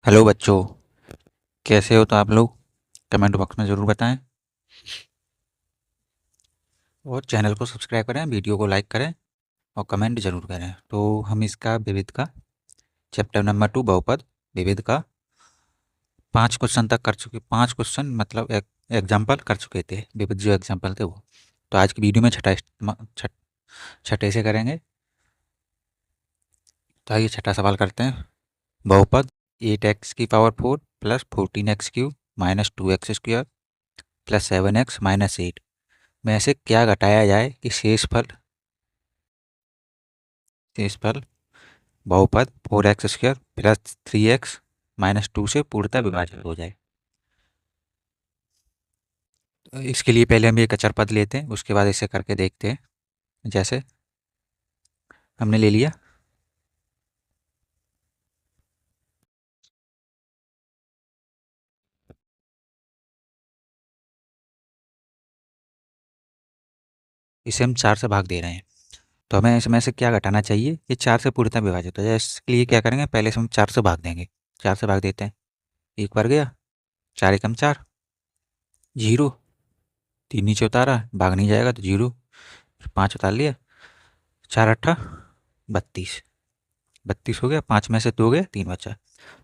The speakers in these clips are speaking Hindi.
हेलो बच्चों, कैसे हो? तो आप लोग कमेंट बॉक्स में ज़रूर बताएं और चैनल को सब्सक्राइब करें, वीडियो को लाइक करें और कमेंट ज़रूर करें। तो हम इसका विविध का चैप्टर नंबर 2 बहुपद विविध का 5 क्वेश्चन तक कर चुके। 5 क्वेश्चन मतलब एक एग्जाम्पल कर चुके थे, विविध जो एग्जाम्पल थे वो। तो आज की वीडियो में छठे से करेंगे। तो आइए छठा सवाल करते हैं। बहुपद 8x⁴ plus 14x³ minus 2x² plus 7x minus 8 में से क्या घटाया जाए कि शेषफल बहुपद 4x² प्लस 3x माइनस 2 से पूर्णतः विभाजित हो जाए। तो इसके लिए पहले हम एक अचर पद लेते हैं, उसके बाद इसे करके देखते हैं। जैसे हमने ले लिया इसे हम 4 से भाग दे रहे हैं, तो हमें इसमें से क्या घटाना चाहिए? ये 4 से पूर्णतः विभाजित हो जाए। इसके लिए क्या करेंगे? पहले से हम 4 से भाग देंगे। 4 से भाग देते हैं, एक बार गया, 4 एकम 4, जीरो, 3 नीचे उतारा, भाग नहीं जाएगा तो जीरो, 5 उतार लिया, 4 अट्ठा 32, 32 हो गया। 5 में से 2 गए, 3 बचा,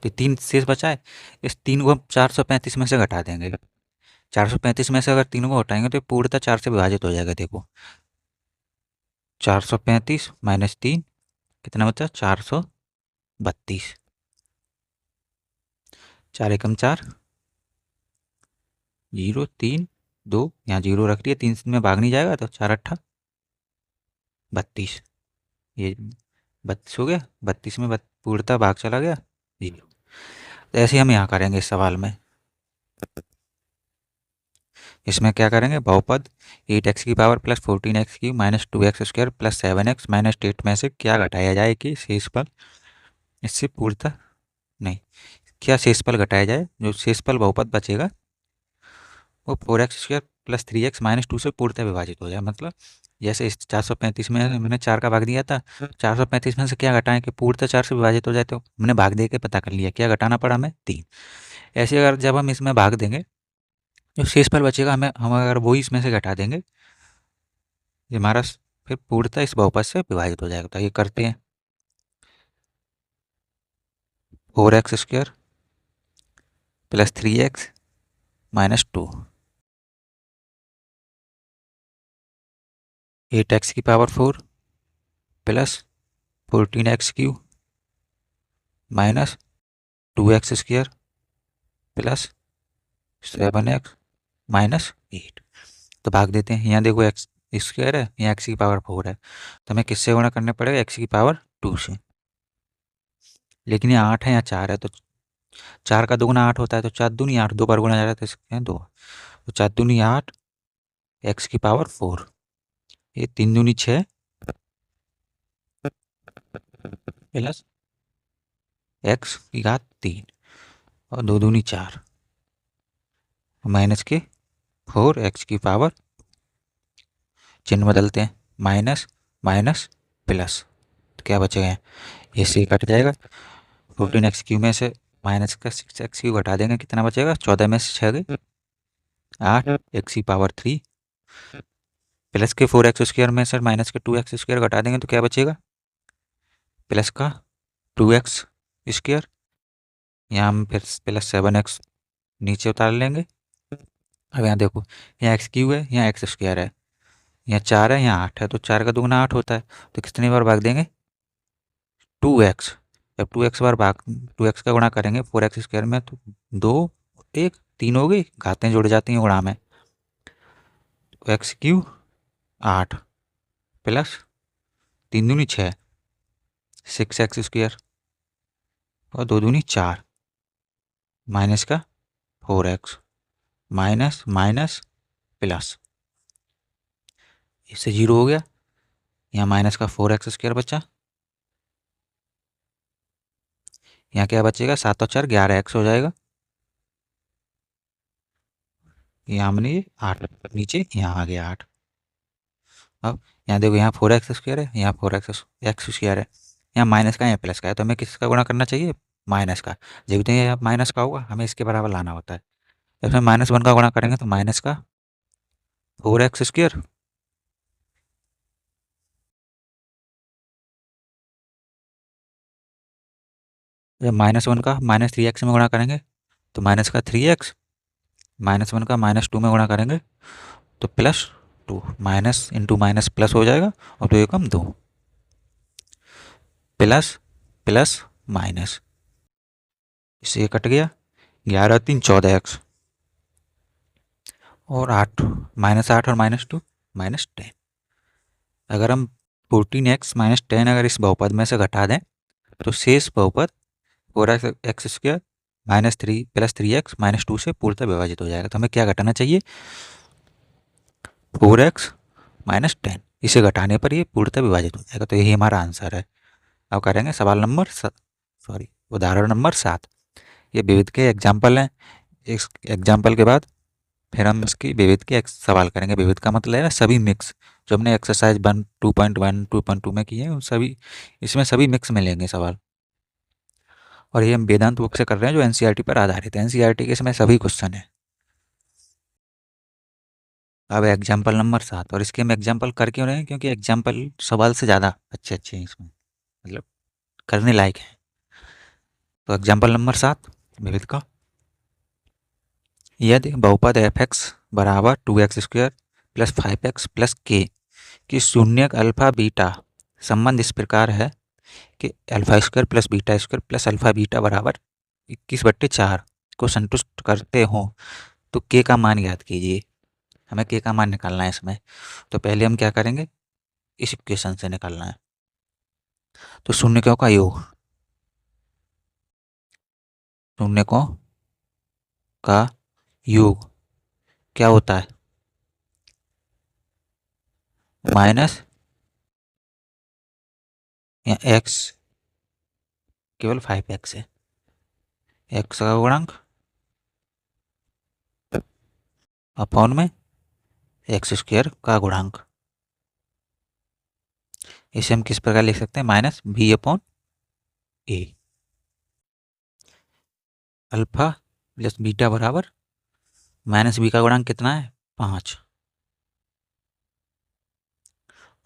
तो 3 शेष बचा है। इस 3 को हम 435 में से घटा देंगे। 435 में से अगर 3 को हटाएंगे तो ये पूर्णतः 4 से विभाजित हो जाएगा। देखो 435 माइनस 3 कितना बचा? 432, 4 एकम 4, जीरो, 3, 2, यहाँ जीरो रख दिया, 3 में भाग नहीं जाएगा तो 4 अट्ठा 32, ये 32 हो गया। 32 में पूर्णतः भाग चला गया, जीरो। तो ऐसे ही हम यहाँ करेंगे इस सवाल में। इसमें क्या करेंगे? बहुपद 8x³ plus 14x³ minus 2x² plus 7x minus 8 में से क्या घटाया जाए कि शेषफल इससे पूर्णतः नहीं, क्या शेषफल घटाया जाए? जो शेषफल बहुपद बचेगा वो 4x² प्लस 3x माइनस 2 से पूर्णतः विभाजित हो जाए। मतलब जैसे इस 435 में मैंने 4 का भाग दिया था, 435 में से क्या घटाएं कि पूर्णतः 4 से विभाजित हो जाए। तो हमने भाग दे के पता कर लिया क्या घटाना पड़ा हमें, 3। ऐसे अगर जब हम इसमें भाग देंगे, जो शेषफल बचेगा हम अगर वो इसमें से घटा देंगे, ये हमारा फिर पूर्णतः इस बहुपद से विभाजित हो जाएगा। तो ये करते हैं, 4x² plus 3x minus 2, 8x⁴ plus 14x³ minus 2x² plus 7x minus 8। तो भाग देते हैं। यहाँ देखो एक्स स्क्वायर है, यहाँ x⁴ है, तो हमें किससे गुणा करने पड़ेगा? x⁴ से। लेकिन यहाँ 8 है, यहाँ 4 है, तो 4 का दुगुना 8 होता है, तो 4 दूनी 8, 2 बार गुणा जा रहा है तो सकते हैं 2, तो 4 दूनी 8 x⁴, ये 3 दूनी 6 प्लस x⁴ और 2 दूनी 4 माइनस के 4 x⁴, चिन्ह बदलते हैं, माइनस माइनस प्लस, तो क्या बचेगा? ये से कट जाएगा। 14x³ में से माइनस का 6x³ घटा देंगे, कितना बचेगा? 14 में से 6 गए 8 x⁴ प्लस के 4x² में से माइनस के 2x² घटा देंगे तो क्या बचेगा? प्लस का 2x²। यहाँ हम फिर प्लस 7x नीचे उतार लेंगे। अब यहाँ देखो, यहाँ x³ है, यहाँ x² है, यहाँ 4 है, यहाँ 8 है, तो 4 का दुगुना 8 होता है, तो कितनी बार भाग देंगे? 2x। जब 2x बार भाग 2x का गुणा करेंगे 4x² में तो 2 1 3 हो गई, घातें जुड़ जाती हैं गुणा में। x³ 8 प्लस 3 दूनी 6 6x² और 2 दूनी 4 माइनस का 4x माइनस माइनस प्लस, इससे जीरो हो गया। यहाँ माइनस का 4x² बचा, यहाँ क्या बचेगा? 7 और 4 11x हो जाएगा। यहाँ हमने ये 8 नीचे, यहाँ आ गया 8। अब यहाँ देखो, यहाँ 4x² है, यहाँ 4x है, यहाँ माइनस का है, यहाँ प्लस का है, तो हमें किसका गुणा करना चाहिए? माइनस का, जब भी ये माइनस का होगा हमें इसके बराबर लाना होता है। इसमें -1 का गुणा करेंगे तो माइनस का 4x², जब -1 का -3x में गुणा करेंगे तो माइनस का 3x, -1 का -2 में गुणा करेंगे तो +2, माइनस इंटू माइनस प्लस हो जाएगा और 2 एकम 2, प्लस प्लस माइनस, इससे ये कट गया, 11×3 14x और 8, -8 और -2 -10। अगर हम 14x - 10 अगर इस बहुपद में से घटा दें तो शेष बहुपद 4x² -3 + 3x -2 से पूर्णतः विभाजित हो जाएगा। तो हमें क्या घटाना चाहिए, 4x - 10, इसे घटाने पर ये पूर्णतः विभाजित हो जाएगा। तो यही हमारा आंसर है। अब करेंगे उदाहरण नंबर 7। ये विविध के एग्जाम्पल हैं। इस एग्जाम्पल के बाद फिर हम इसकी विविध के सवाल करेंगे। विविध का मतलब है सभी मिक्स, जो हमने एक्सरसाइज 2.1 2.2 में किए हैं उन सभी, इसमें सभी मिक्स मिलेंगे सवाल। और ये हम वेदांत बुक से कर रहे हैं जो एनसीईआरटी पर आधारित है। एनसीईआरटी के इसमें सभी क्वेश्चन है। अब एग्जाम्पल नंबर 7, और इसके हम एग्जाम्पल कर क्यों रहे हैं, क्योंकि एग्जाम्पल सवाल से ज़्यादा अच्छे अच्छे हैं इसमें, मतलब करने लायक है। तो एग्जाम्पल नंबर 7 विविध का, यदि बहुपद f(x) बराबर 2x² + 5x + k की शून्यक अल्फा बीटा संबंध इस प्रकार है कि α² + β² + अल्फा बीटा बराबर 21/4 को संतुष्ट करते हों तो k का मान ज्ञात कीजिए। हमें k का मान निकालना है इसमें। तो पहले हम क्या करेंगे, इस इक्वेशन से निकालना है। तो शून्यकों का योग, शून्यकों का योग क्या होता है, माइनस या x केवल 5x है, x का गुणांक अपॉन में x² का गुणांक। इसे हम किस प्रकार लिख सकते हैं, -b/a। अल्फा प्लस बीटा बराबर -b का गुणांक कितना है, 5,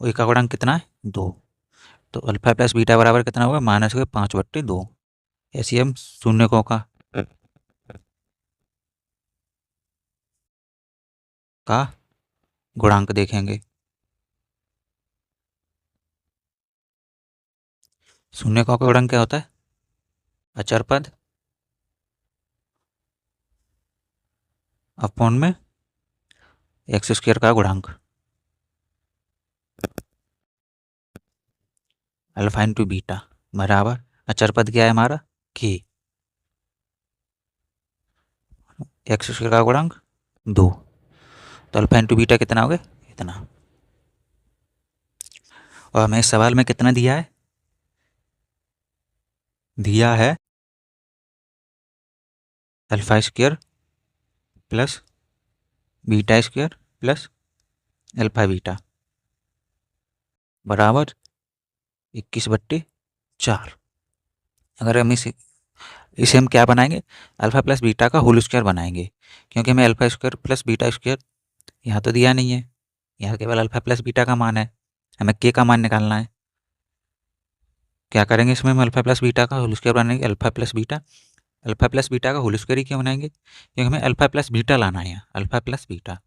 और a का गुणांक कितना है, 2। तो अल्फा प्लस बीटा बराबर कितना होगा, -5/2। ऐसे हम शून्यकों का गुणांक देखेंगे। शून्यकों का गुणांक क्या होता है, अचर पद अपॉन में x² का गुणांक, अल्फा इंटू बीटा बराबर अचर पद क्या है हमारा, k, x² का गुणांक 2। तो अल्फा इंटू बीटा कितना हो गया, इतना। और हमें इस सवाल में कितना दिया है, दिया है α² प्लस β² प्लस अल्फा बीटा बराबर 21/4। अगर हम इसे हम क्या बनाएंगे, अल्फा प्लस बीटा का होल स्क्वायर बनाएंगे, क्योंकि हमें α² प्लस β² यहाँ तो दिया नहीं है, यहाँ केवल अल्फा प्लस बीटा का मान है, हमें k का मान निकालना है। क्या करेंगे इसमें, हम अल्फा प्लस बीटा का होल स्क्वायर बनाएंगे। अल्फा प्लस बीटा का होल स्क्वायर ही क्यों बनाएंगे, क्योंकि हमें अल्फा प्लस बीटा लाना है। Alpha plus beta,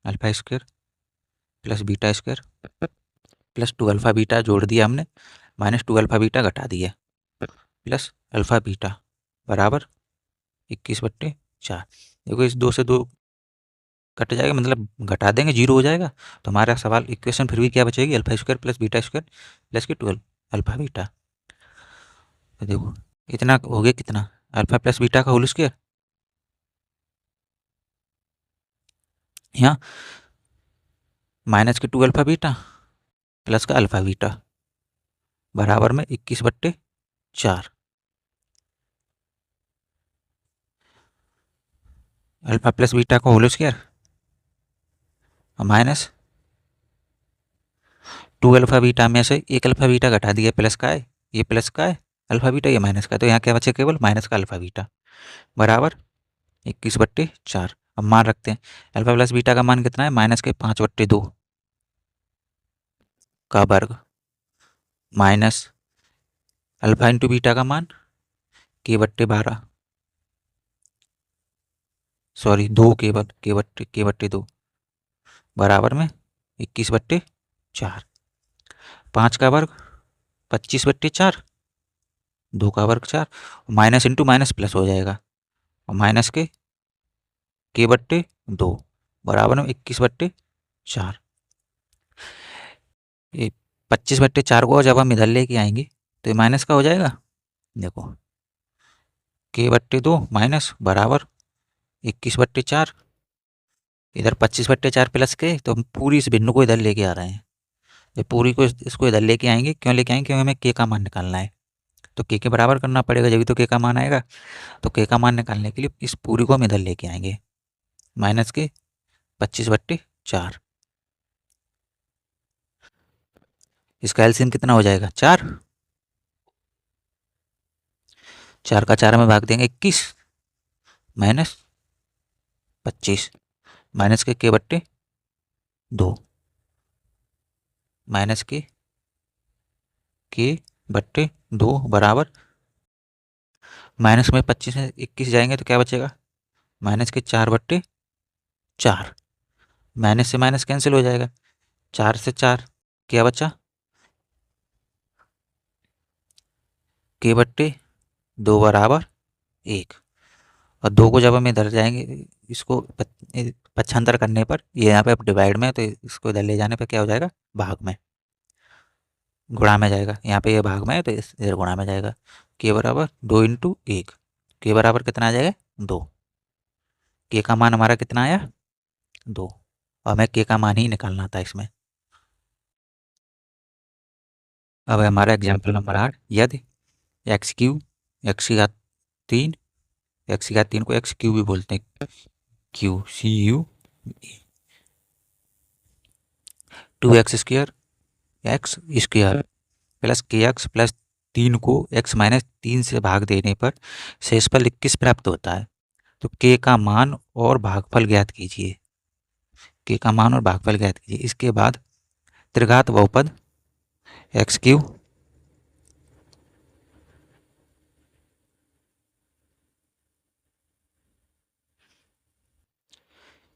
α² plus β² plus 2 alpha beta जोड़ दिया हमने, -2 अल्फा बीटा घटा दिया, प्लस अल्फा बीटा बराबर 21/4। देखो इस 2 से 2 कट जाएगा, मतलब घटा देंगे 0 हो जाएगा। तो हमारा सवाल इक्वेशन फिर भी क्या बचेगी, α² प्लस β² प्लस के 12 अल्फा बीटा। तो देखो इतना हो गया, कितना, अल्फा प्लस बीटा का होल स्क्वायर, यहाँ -2 अल्फा बीटा प्लस का अल्फा बीटा बराबर में 21/4। अल्फा प्लस बीटा का होल स्क्वायर -2 अल्फा बीटा में से 1 अल्फा बीटा घटा दिया, प्लस का है, ये प्लस का है, अल्फा बीटा, ये माइनस का, तो यहाँ क्या बचे केवल माइनस का अल्फा बीटा बराबर 21/4। अब मान रखते हैं अल्फा प्लस बीटा का मान कितना है, माइनस के 5/2 का वर्ग माइनस अल्फा इंटू बीटा का मान k/12, सॉरी 2 k/2 बराबर में 21/4। 5 का वर्ग 25/4, 2 का वर्ग 4, माइनस इंटू माइनस प्लस हो जाएगा, और माइनस के k/2 बराबर में 21/4। ये 25/4 को जब हम इधर लेके आएंगे तो ये माइनस का हो जाएगा, देखो k/2 माइनस बराबर 21/4, इधर 25/4 प्लस के, तो हम पूरी इस बिंदु को इधर लेके आ रहे हैं, ये पूरी को इसको इधर लेके आएंगे, क्यों लेके आएंगे, क्योंकि हमें के का मान निकालना है, तो के बराबर करना पड़ेगा, जब भी तो के का मान आएगा, तो के का मान निकालने के लिए इस पूरी को हम इधर लेके आएंगे, माइनस के 25/4। इसका एलसीएम कितना हो जाएगा, 4, 4 का 4 में भाग देंगे 21 माइनस 25, माइनस के k/2 माइनस k/2 बराबर, माइनस में 25 में 21 जाएंगे तो क्या बचेगा, माइनस के 4/4, माइनस से माइनस कैंसिल हो जाएगा, 4 से 4 क्या बचा, k/2 बराबर 1, और 2 को जब हम इधर जाएंगे, इसको पक्षांतर करने पर, ये यहाँ पे अब डिवाइड में, तो इसको इधर ले जाने पर क्या हो जाएगा, भाग में, गुणा में जाएगा, यहाँ पे ये भाग में है तो इधर गुणा में जाएगा, के बराबर 2 इंटू 1, के बराबर कितना आ जाएगा 2, के का मान हमारा कितना आया 2, और हमें के का मान ही निकालना था इसमें। अब हमारा एग्जाम्पल नंबर 8, यदि एक्स क्यू एक्स की घात 3, एक्स की घात 3 को एक्स क्यू भी बोलते हैं, QCU 2x² x square plus kx plus 3 को x-3 से भाग देने पर शेषफल 21 प्राप्त होता है, तो k का मान और भागफल ज्ञात कीजिए, k का मान और भागफल ज्ञात कीजिए। इसके बाद त्रिघात बहुपद x³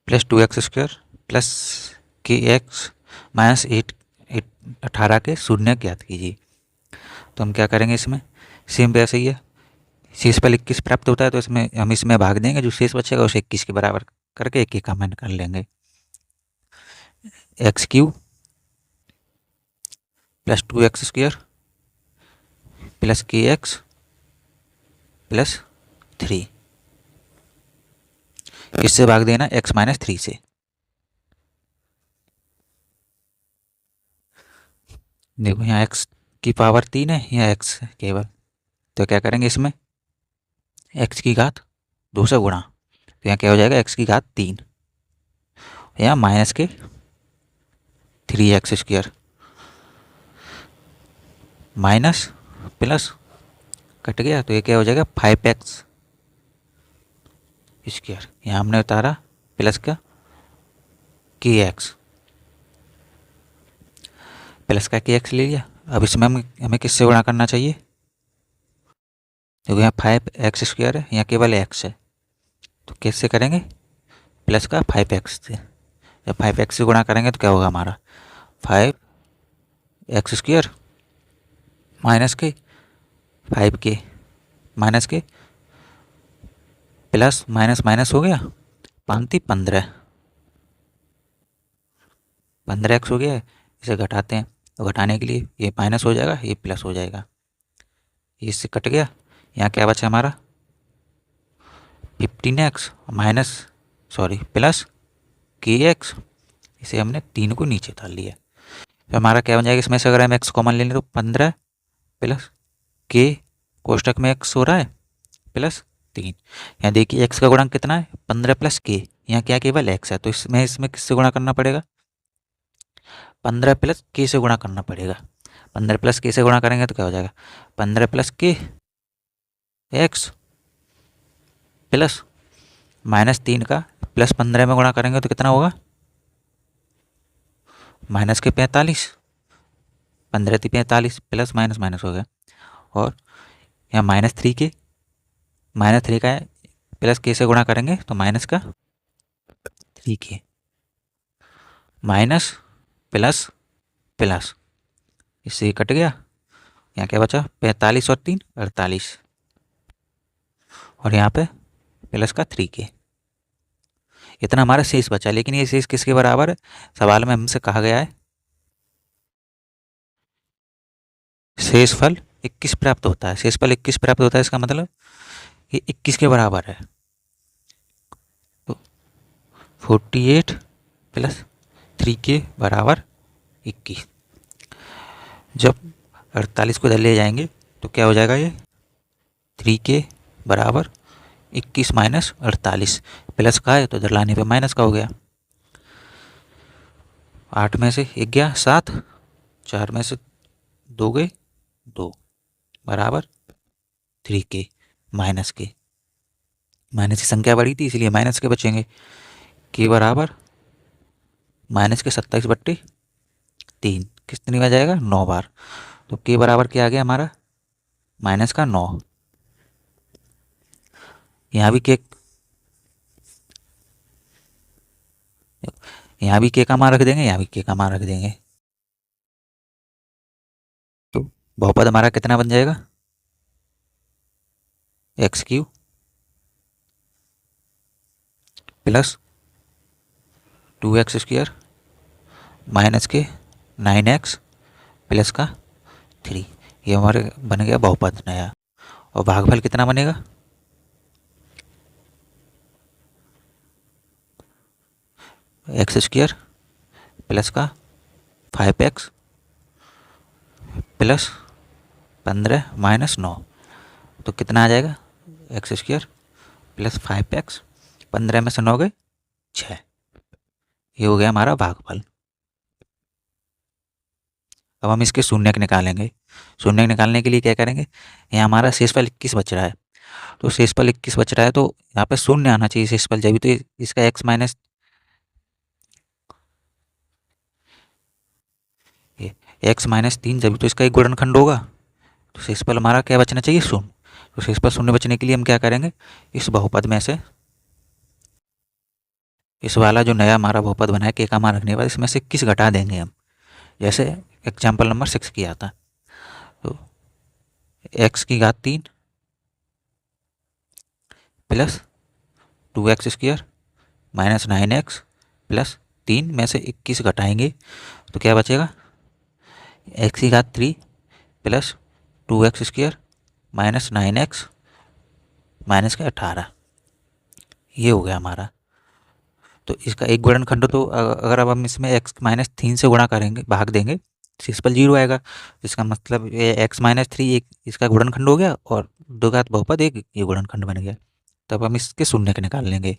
plus 2x² plus kx minus 18 के शून्य ज्ञात कीजिए। तो हम क्या करेंगे, इसमें सेम वैसे ही है, शेषफल 21 प्राप्त होता है, तो इसमें हम इसमें भाग देंगे, जो शेष बचेगा उसे 21 के बराबर करके k का मान निकाल लेंगे, x³ plus 2x² plus kx plus 3, इससे भाग देना x-3 से, देखो यहाँ x की पावर 3 है, यहाँ x है केवल, तो क्या करेंगे, इसमें x की घात 2 से गुणा, तो यहाँ क्या हो जाएगा, x की घात 3, यहाँ माइनस के 3x² माइनस प्लस कट गया, तो ये क्या हो जाएगा 5x², यहाँ हमने उतारा प्लस का kx, प्लस का kx ले लिया। अब इसमें हमें किससे गुणा करना चाहिए, क्योंकि यहाँ 5x² है, यहाँ केवल x है, तो किससे करेंगे, प्लस का 5x से, जब 5x से गुणा करेंगे तो क्या होगा हमारा 5x² माइनस के 5k माइनस के प्लस माइनस माइनस हो गया, 15x हो गया है, इसे घटाते हैं, तो घटाने के लिए ये माइनस हो जाएगा, ये प्लस हो जाएगा, ये इससे कट गया, यहाँ क्या बचा हमारा 15x प्लस kx, इसे हमने 3 को नीचे डाल लिया, तो हमारा क्या बन जाएगा, इसमें से अगर हम x कॉमन ले लें तो 15 प्लस k कोष्टक में x हो रहा है प्लस 3, यहाँ देखिए x का गुणांक कितना है 15 प्लस k, यहाँ क्या केवल x है, तो इसमें किससे गुणा करना पड़ेगा, 15 प्लस k से गुणा करना पड़ेगा, 15 प्लस के से गुणा करेंगे तो क्या हो जाएगा, 15 प्लस के एक्स प्लस -3 का प्लस 15 में गुणा करेंगे तो कितना होगा, माइनस के 45, 15 थी 45 प्लस माइनस माइनस हो गया। और यहाँ -3 का है प्लस के से गुणा करेंगे तो माइनस का 3 के माइनस प्लस प्लस, इससे कट गया। यहाँ क्या बचा, 45 और 3 48, और यहाँ पे प्लस का 3 के। इतना हमारा शेष बचा, लेकिन ये शेष किसके बराबर है, सवाल में हमसे कहा गया है शेषफल 21 प्राप्त होता है। शेषफल 21 प्राप्त होता है, इसका मतलब ये 21 के बराबर है। तो 48 प्लस 3 के बराबर 21। जब 48 को इधर ले जाएंगे तो क्या हो जाएगा, ये 3 के बराबर 21 माइनस 48, प्लस का है तो इधर लाने पे माइनस का हो गया। 8 में से 1 गया 7, 4 में से 2 गए 2, बराबर 3 के माइनस के। माइनस की संख्या बड़ी थी इसलिए माइनस के बचेंगे। के बराबर माइनस के 27/3, कितनी बार जाएगा, 9 बार। तो के बराबर क्या आ गया हमारा, माइनस का 9। यहाँ भी के का मान रख देंगे, यहाँ भी के का मान रख देंगे। तो बहुपद हमारा कितना बन जाएगा, x³ प्लस 2x² माइनस के 9x प्लस का 3। ये हमारे बन गया बहुपद नया। और भागफल कितना बनेगा, x² प्लस का 5x प्लस 15 माइनस 9, तो कितना आ जाएगा, x² प्लस 5x, 15 में से 9 गए 6। ये हो गया हमारा भागफल। अब हम इसके शून्यक निकालेंगे। शून्यक निकालने के लिए क्या करेंगे, यहाँ हमारा शेषफल 21 बच रहा है, तो शेषफल 21 बच रहा है तो यहाँ पे शून्य आना चाहिए शेषफल, जब तो इसका x माइनस -3 जब तो इसका एक गुणनखंड होगा, तो शेषफल हमारा क्या बचना चाहिए, शून्य। तो शेषफल शून्य बचने के लिए हम क्या करेंगे, इस बहुपद में से इस वाला जो नया हमारा बहुपद बना है के का मान रखने के बाद इसमें से 21 घटा देंगे हम, जैसे एग्जाम्पल नंबर 6 किया था। तो x³ plus 2x² minus 9x plus 3 में से 21 घटाएंगे तो क्या बचेगा, x³ plus 2x² minus 9x minus के 18। ये हो गया हमारा। तो इसका एक गुणनखंड, तो अगर अब हम इसमें x-3 से गुणा करेंगे, भाग देंगे, शेषफल 0 आएगा। इसका मतलब ये x-3 एक इसका गुणनखंड हो गया और द्विघात बहुपद एक ये गुणनखंड बन गया। तब हम इसके शून्य के निकाल लेंगे।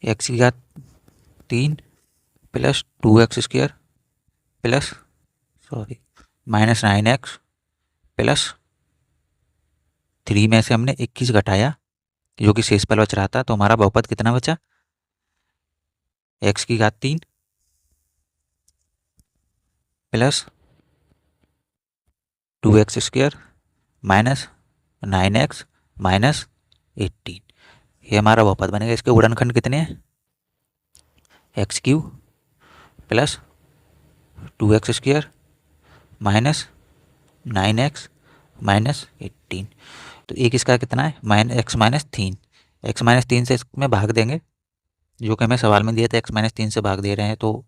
x³ plus 2x² plus minus 9x plus 3 में से हमने 21 घटाया जो कि शेषफल बच रहा था, तो हमारा बहुपद कितना बचा, x³ plus 2x² minus 9x minus 18। ये हमारा बहुपद बनेगा। इसके गुणनखंड कितने हैं, x³ plus 2x² minus 9x minus 18। तो एक इसका कितना है, x-3। x-3 से इसमें भाग देंगे, जो कि हमें सवाल में दिया था, x-3 से भाग दे रहे हैं तो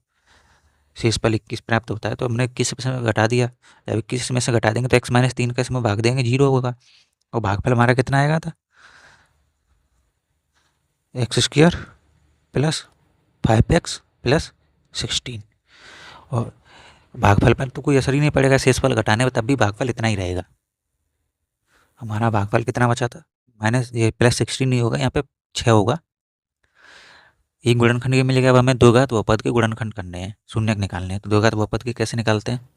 शेषफल 21 प्राप्त होता है। तो हमने 21 में घटा दिया, जब 21 में से घटा देंगे तो x-3 का इसमें भाग देंगे, 0 होगा। और भागफल हमारा कितना आएगा था, x² प्लस 5x प्लस 16। और भागफल पर तो कोई असर ही नहीं पड़ेगा, शेषफल घटाने में तब भी भागफल इतना ही रहेगा। हमारा भागफल कितना बचा था, माइनस ये प्लस 16 नहीं होगा, यहाँ पे 6 होगा। एक गुणनखंड के मिलेगा। अब हमें दो घात बहुपद के गुणनखंड करने हैं, शून्यक निकालने हैं। तो दो घात बहुपद के कैसे निकालते हैं?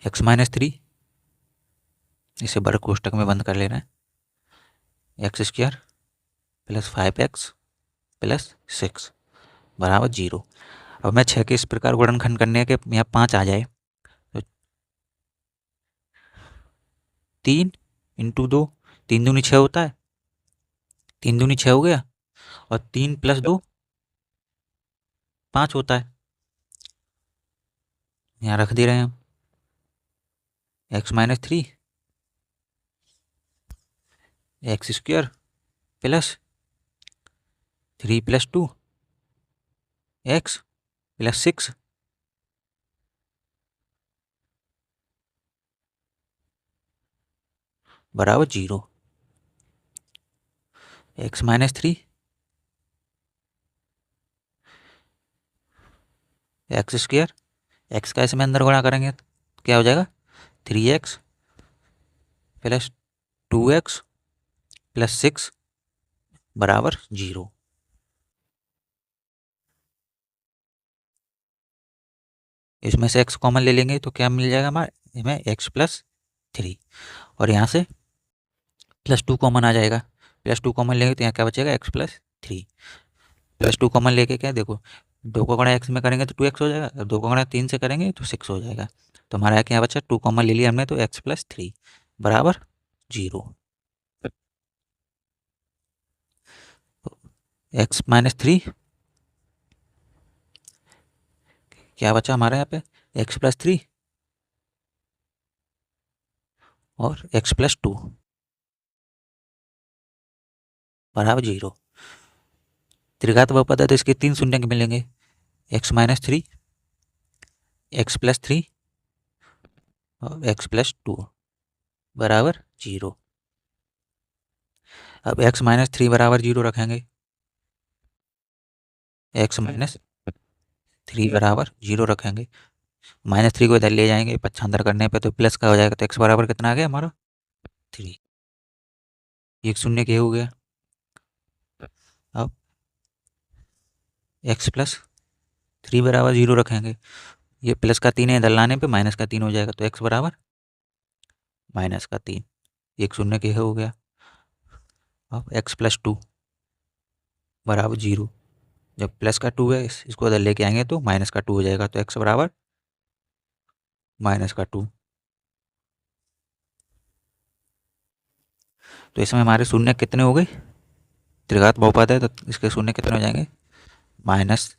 x-3, इसे वर्ग कोष्टक में बंद कर लेना है, x² प्लस 5x प्लस 6 बराबर 0। अब मैं 6 के इस प्रकार गुणनखंड करने के यहाँ 5 आ जाए तो 3 इंटू 2, 3 दूनी 6 होता है, 3 दूनी 6 हो गया, और 3 प्लस 2 5 होता है। यहाँ रख दे रहे हैं हम x-3 x² plus 3 plus 2 x plus 6 बराबर 0। x-3 x², x का इसमें अंदर गुणा करेंगे तो क्या हो जाएगा? 3x प्लस 2x प्लस 6 बराबर 0। इसमें से x कॉमन ले लेंगे तो क्या मिल जाएगा हमारे हमें x+3, और यहाँ से +2 कॉमन आ जाएगा। +2 कॉमन लेंगे तो यहाँ क्या बचेगा? x+3। +2 कॉमन लेके क्या, देखो 2 को गुणा x में करेंगे तो 2x हो जाएगा, 2 को गुणा 3 से करेंगे तो 6 हो जाएगा। तो हमारा क्या बचा? 2 कॉमन ले लिया हमने तो x+3 बराबर 0। x-3 क्या बचा हमारे यहाँ पे? x+3 और x+2 बराबर 0। त्रिघात बहुपद है तो इसके 3 शून्य मिलेंगे, x-3 x+3 और x+2 बराबर 0। अब x-3 बराबर 0 रखेंगे, x-3 बराबर 0 रखेंगे, -3 को इधर ले जाएंगे पक्षांतर करने पे तो प्लस का हो जाएगा। तो x बराबर कितना आ गया हमारा? 3। एक शून्य के हो गया। अब x+3 बराबर 0 रखेंगे, ये प्लस का 3 है, इधर लाने पे माइनस का 3 हो जाएगा। तो x बराबर -3, एक शून्य के हो गया। अब x+2 बराबर 0, जब प्लस का 2 है इसको इधर लेके आएंगे तो माइनस का 2 हो जाएगा। तो x बराबर -2। तो इसमें हमारे शून्य कितने हो गए? त्रिघात बहुपद है तो इसके शून्य कितने हो जाएंगे? -3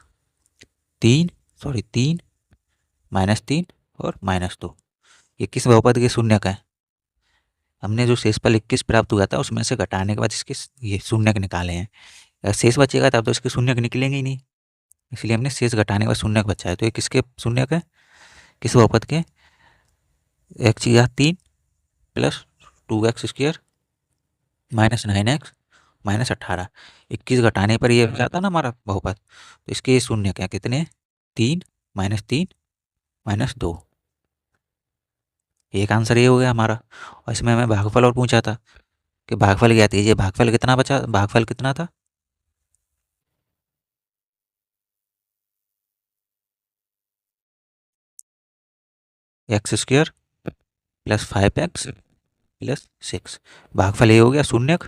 3 -3 और -2। ये किस बहुपद के शून्य का है? हमने जो शेषफल 21 प्राप्त हुआ था उसमें से घटाने के बाद इसके ये शून्य निकाले हैं। अगर शेष बचेगा तब तो इसके शून्य निकलेंगे ही नहीं, इसलिए हमने शेष घटाने के बाद शून्य बचा है। तो ये किसके शून्य का है? किस बहुपद के? x3 प्लस 2x² -9x -18, 21 घटाने पर ये जाता ना हमारा बहुपद। तो इसके ये शून्य क्या कितने? 3 -3 -2। एक आंसर ये हो गया हमारा। और इसमें हमें भागफल और पूछा था कि भागफल क्या थी, ये भागफल कितना बचा? भागफल कितना था? x² plus 5x plus 6। भागफल ये हो गया शून्यक।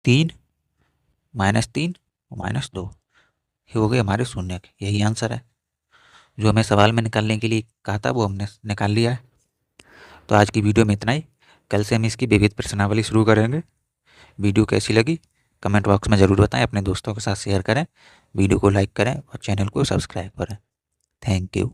-3 और -2 ये हो गए हमारे शून्यक। यही आंसर है जो हमें सवाल में निकालने के लिए कहा था, वो हमने निकाल लिया है। तो आज की वीडियो में इतना ही। कल से हम इसकी विविध प्रश्नावली शुरू करेंगे। वीडियो कैसी लगी कमेंट बॉक्स में ज़रूर बताएं, अपने दोस्तों के साथ शेयर करें, वीडियो को लाइक करें और चैनल को सब्सक्राइब करें। Thank you.